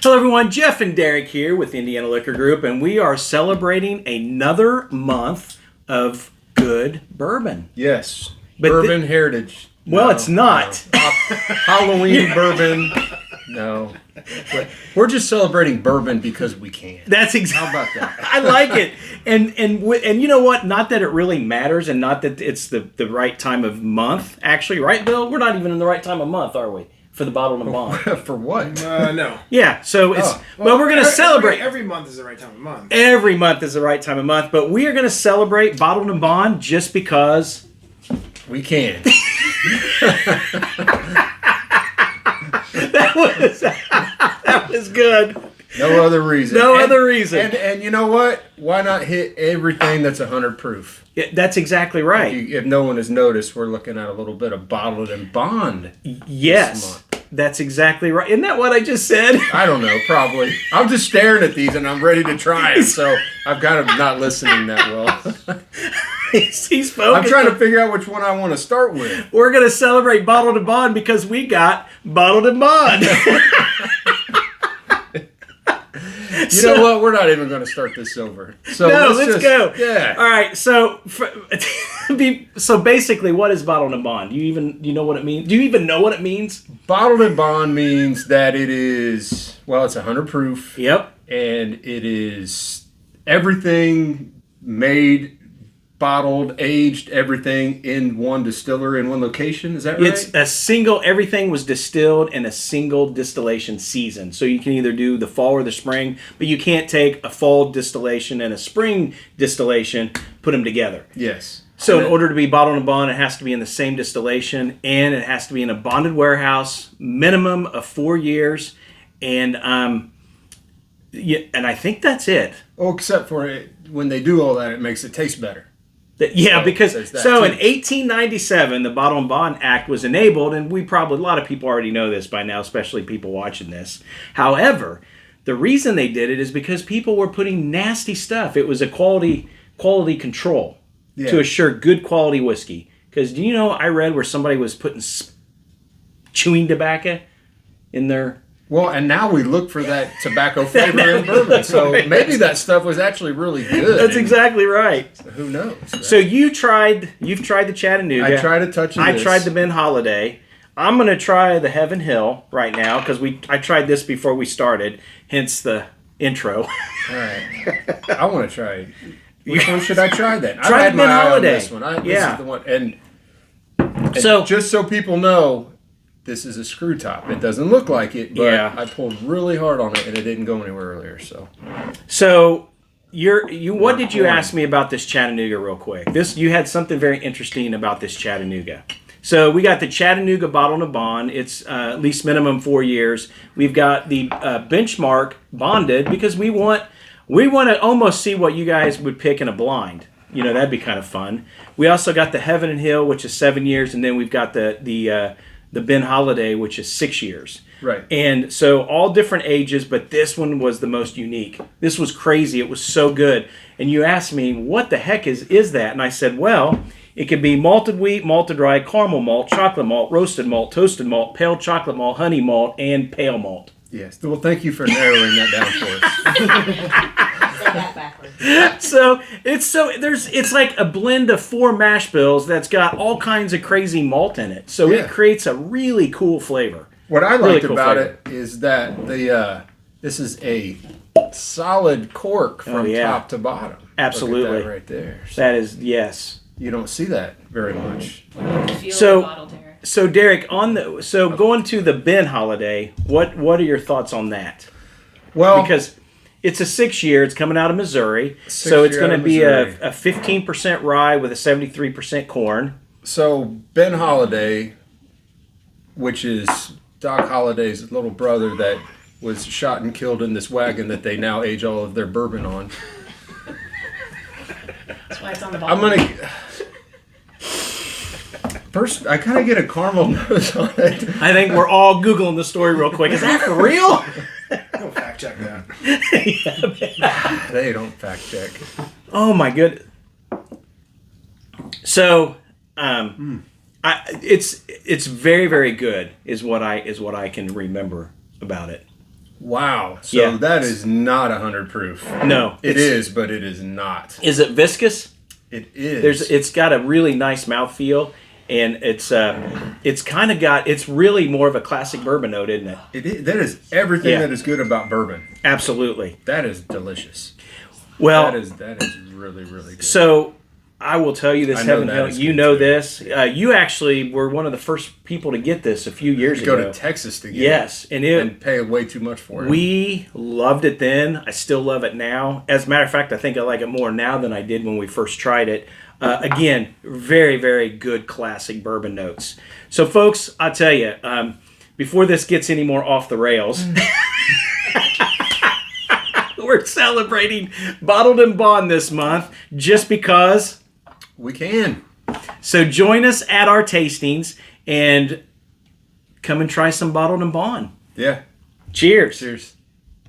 Hello, everyone. Jeff and Derek here with Indiana Liquor Group, and we are celebrating another month of good bourbon. Yes, But bourbon heritage. Well, it's not. no. Halloween bourbon. No, but we're just celebrating bourbon because we can. That's How exactly. about that? I like it, and you know what? Not that it really matters, and not that it's the right time of month. Actually, right, Bill? We're not even in the right time of month, are we? For the bottled and bond. For what? No. Yeah. So it's well, we're going to celebrate. Every month is the right time of month. Every month is the right time of month, but we are going to celebrate bottled and bond just because. We can. That was good. No other reason. No other reason. And you know what? Why not hit everything that's 100 proof? Yeah, that's exactly right. If no one has noticed, we're looking at a little bit of bottled and bond. This Yes, month. that's exactly right. Isn't that what I just said? I don't know, probably. I'm just staring at these and I'm ready to try them, so I'm kind of not listening that well. He's focused. I'm trying to figure out which one I want to start with. We're going to celebrate bottled and bond because we got bottled and bond. You know what? We're not even going to start this over. So No, let's go. Yeah. All right. So, so basically, what is bottled and bond? Do you know what it means? Do you even know what it means? Bottled and bond means that it is, well, it's 100 proof. Yep. And it is everything made, bottled, aged, everything in one distillery in one location. Is that right? It's a single, everything was distilled in a single distillation season. So you can either do the fall or the spring, but you can't take a fall distillation and a spring distillation, put them together. Yes. So in order to be bottled and bond, it has to be in the same distillation, and it has to be in a bonded warehouse, minimum of 4 years, and yeah, and I think that's it. Oh, except for it, when they do all that, it makes it taste better. Yeah, So because there's that so too. in 1897, the Bottled and Bond Act was enabled, and a lot of people already know this by now, especially people watching this. However, the reason they did it is because people were putting nasty stuff. It was a quality control to assure good quality whiskey. Because do you know I read where somebody was putting chewing tobacco in their. Well, and now we look for that tobacco flavor in bourbon. So maybe that stuff was actually really good. That's exactly right. Who knows? Right? So you've tried the Chattanooga. I tried a touch of I this. tried the Ben Holiday. I'm gonna try the Heaven Hill right now because I tried this before we started. Hence the intro. All right. I want to try it. Which one should I try then? Try I had the my Ben eye on Holiday. this one. This Yeah. is the one. And So just so people know, this is a screw top. It doesn't look like it, but Yeah. I pulled really hard on it and it didn't go anywhere earlier. So what did you ask me about this Chattanooga real quick? You had something very interesting about this Chattanooga. So we got the Chattanooga Bottled and Bond. It's at least minimum 4 years. We've got the Benchmark Bonded because we want to almost see what you guys would pick in a blind. You know, that'd be kind of fun. We also got the Heaven and Hill, which is 7 years, and then we've got the Ben Holiday, which is 6 years. right. And so all different ages, but this one was the most unique. This was crazy. It was so good. And you asked me, what the heck is that? And I said, well, it could be malted wheat, malted rye, caramel malt, chocolate malt, roasted malt, toasted malt, pale chocolate malt, honey malt, and pale malt. Yes. Well, thank you for narrowing that down for us. Say that backwards. So it's like a blend of 4 mash bills that's got all kinds of crazy malt in it. So Yeah. it creates a really cool flavor. What I Really liked cool about flavor. it is that this is a solid cork from yeah. top to bottom. Absolutely. Look at that right there. So That is, yes. you don't see that very much. Feel So- the bottle, Derek. So Derek, going to the Ben Holiday, what are your thoughts on that? Well, Because it's a 6 year, it's coming out of Missouri, so 6 it's year going out to of be Missouri. a 15% rye with a 73% corn. so Ben Holiday, which is Doc Holliday's little brother that was shot and killed in this wagon that they now age all of their bourbon on. That's why it's on the bottle. I'm gonna. First, I kind of get a caramel nose on it. I think we're all Googling the story real quick. Is that for real? Don't fact check that. They don't fact check. Oh my good. So, it's very very good is what I can remember about it. Wow. So Yeah. that is not 100 proof. No, It is, but it is not. Is it viscous? It is. It's got a really nice mouthfeel, and it's kind of got, it's really more of a classic bourbon note, isn't it? It is. That is everything Yeah. that is good about bourbon. Absolutely. That is delicious. Well, That is really, really good. so I will tell you this, I know Heaven that Hill. is You good, know too. this. You actually were one of the first people to get this a few years Go ago. to Texas to get Yes, and it and pay way too much for it. we loved it then. I still love it now. As a matter of fact, I think I like it more now than I did when we first tried it. Again, very, very good classic bourbon notes. So, folks, I'll tell you, before this gets any more off the rails, we're celebrating Bottled and Bond this month just because. We can. So join us at our tastings and come and try some Bottled and Bond. Yeah. Cheers. Cheers.